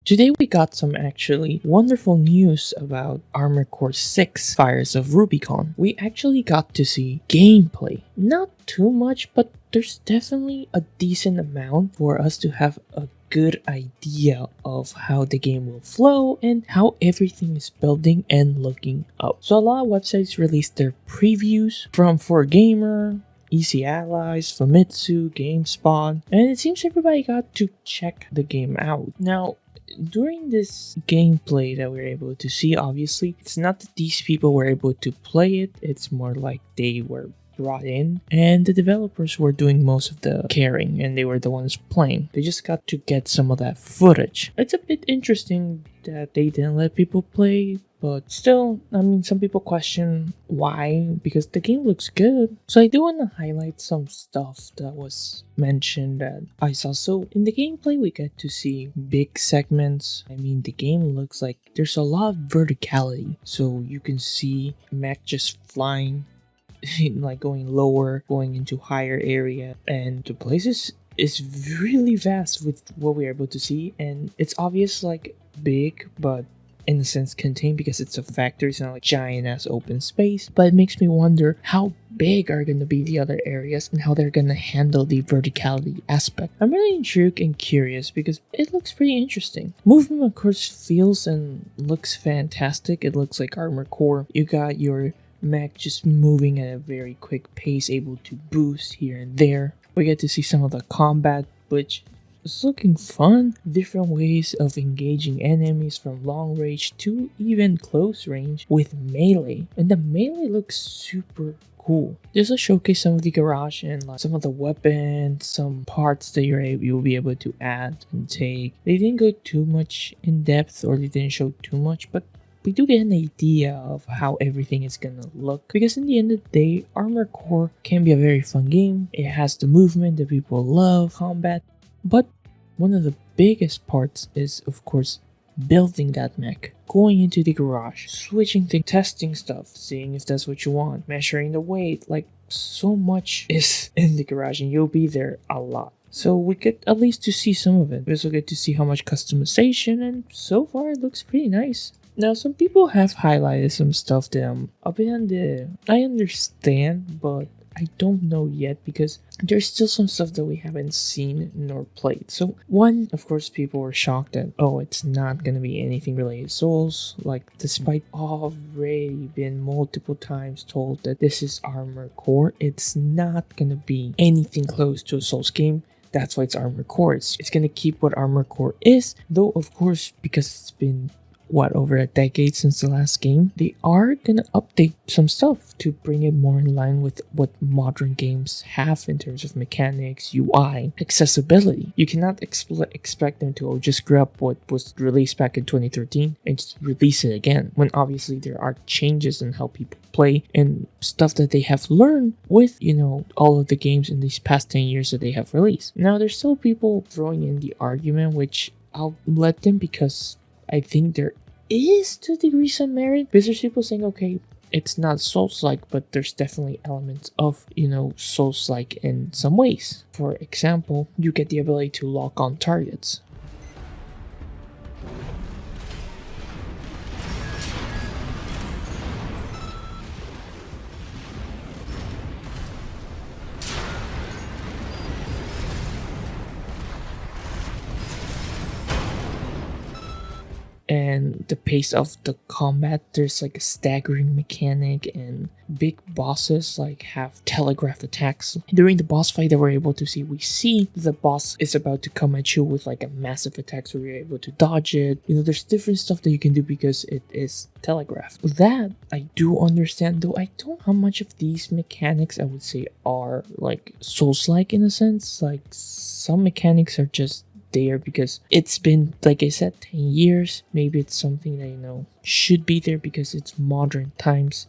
Today we got some actually wonderful news about Armored Core 6 Fires of Rubicon. We actually got to see gameplay. Not too much, but there's definitely a decent amount for us to have a good idea of how the game will flow and how everything is building and looking up. So a lot of websites released their previews from 4Gamer, Easy Allies, Famitsu, GameSpot, and it seems everybody got to check the game out. Now, during this gameplay that we were able to see, obviously, it's not that these people were able to play it, it's more like they were brought in and the developers were doing most of the caring and they were the ones playing. They just got to get some of that footage. It's a bit interesting that they didn't let people play, but still, I mean, some people question why, because the game looks good. So I do want to highlight some stuff that was mentioned that I saw. So in the gameplay, we get to see big segments. I mean, the game looks like there's a lot of verticality. So you can see mech just flying, like going lower, going into higher area, and the places is really vast with what we're able to see. And it's obvious, like big, but in a sense contained because it's a factory. It's not like giant ass open space, but it makes me wonder how big are going to be the other areas and how they're going to handle the verticality aspect. I'm really intrigued and curious because it looks pretty interesting. Movement, of course, feels and looks fantastic. It looks like Armored Core. You got your mech just moving at a very quick pace, able to boost here and there. We get to see some of the combat, which it's looking fun. Different ways of engaging enemies from long range to even close range with melee. And the melee looks super cool. Just to showcase some of the garage and like some of the weapons, some parts that you'll be able to add and take. They didn't go too much in depth or they didn't show too much, but we do get an idea of how everything is gonna look, because in the end of the day, Armored Core can be a very fun game. It has the movement that people love, combat, but one of the biggest parts is, of course, building that mech, going into the garage, switching things, testing stuff, seeing if that's what you want, measuring the weight. Like, so much is in the garage and you'll be there a lot. So we get at least to see some of it. We also get to see how much customization, and so far it looks pretty nice. Now, some people have highlighted some stuff that I'm a bit on the... I understand, but I don't know yet because there's still some stuff that we haven't seen nor played. So one, of course, people were shocked that, oh, it's not going to be anything related to Souls. Like, despite already been multiple times told that this is Armored Core, it's not going to be anything close to a Souls game. That's why it's Armored Core. It's going to keep what Armored Core is, though, of course, because it's been over a decade since the last game, they are gonna update some stuff to bring it more in line with what modern games have in terms of mechanics, UI, accessibility. You cannot expect them to just grab what was released back in 2013 and just release it again, when obviously there are changes in how people play and stuff that they have learned with, all of the games in these past 10 years that they have released. Now, there's still people throwing in the argument, which I'll let them, because I think there is to a degree some merit, because there's people saying, okay, it's not Souls-like, but there's definitely elements of, Souls-like in some ways. For example, you get the ability to lock on targets. And the pace of the combat, there's like a staggering mechanic, and big bosses like have telegraphed attacks. During the boss fight that we're able to see, we see the boss is about to come at you with like a massive attack, so we're able to dodge it. There's different stuff that you can do because it is telegraphed. That I do understand, though I don't know how much of these mechanics I would say are like Souls-like in a sense. Like, some mechanics are just there because it's been, like I said, 10 years. Maybe it's something that should be there because it's modern times.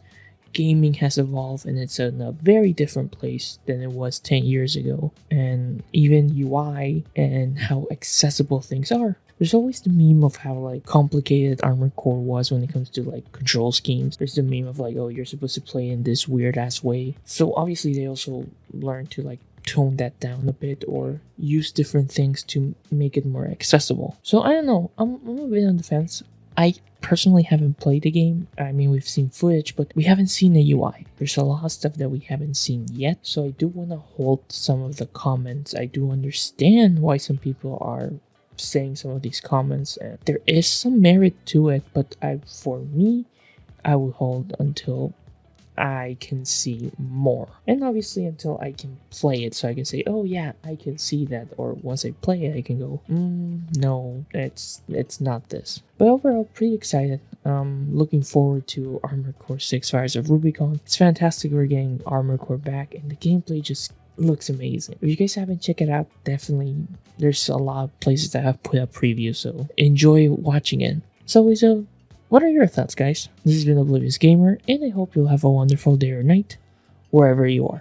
Gaming has evolved and it's in a very different place than it was 10 years ago. And even UI and how accessible things are. There's always the meme of how like complicated Armored Core was when it comes to like control schemes. There's the meme of like, oh, you're supposed to play in this weird ass way. So obviously they also learned to like tone that down a bit or use different things to make it more accessible. So I don't know. I'm a bit on the fence. I personally haven't played the game. I mean, we've seen footage, but we haven't seen the UI. There's a lot of stuff that we haven't seen yet. So I do want to hold some of the comments. I do understand why some people are saying some of these comments, and there is some merit to it, but for me, I will hold until I can see more, and obviously until I can play it, so I can say, oh yeah, I can see that, or once I play it I can go, no, it's not this. But overall, pretty excited. Looking forward to Armored Core 6 Fires of Rubicon. It's fantastic we're getting Armored Core back, and the gameplay just looks amazing. If you guys haven't checked it out, definitely, there's a lot of places that have put up previews, so enjoy watching it. So what are your thoughts, guys? This has been Oblivious Gamer, and I hope you'll have a wonderful day or night, wherever you are.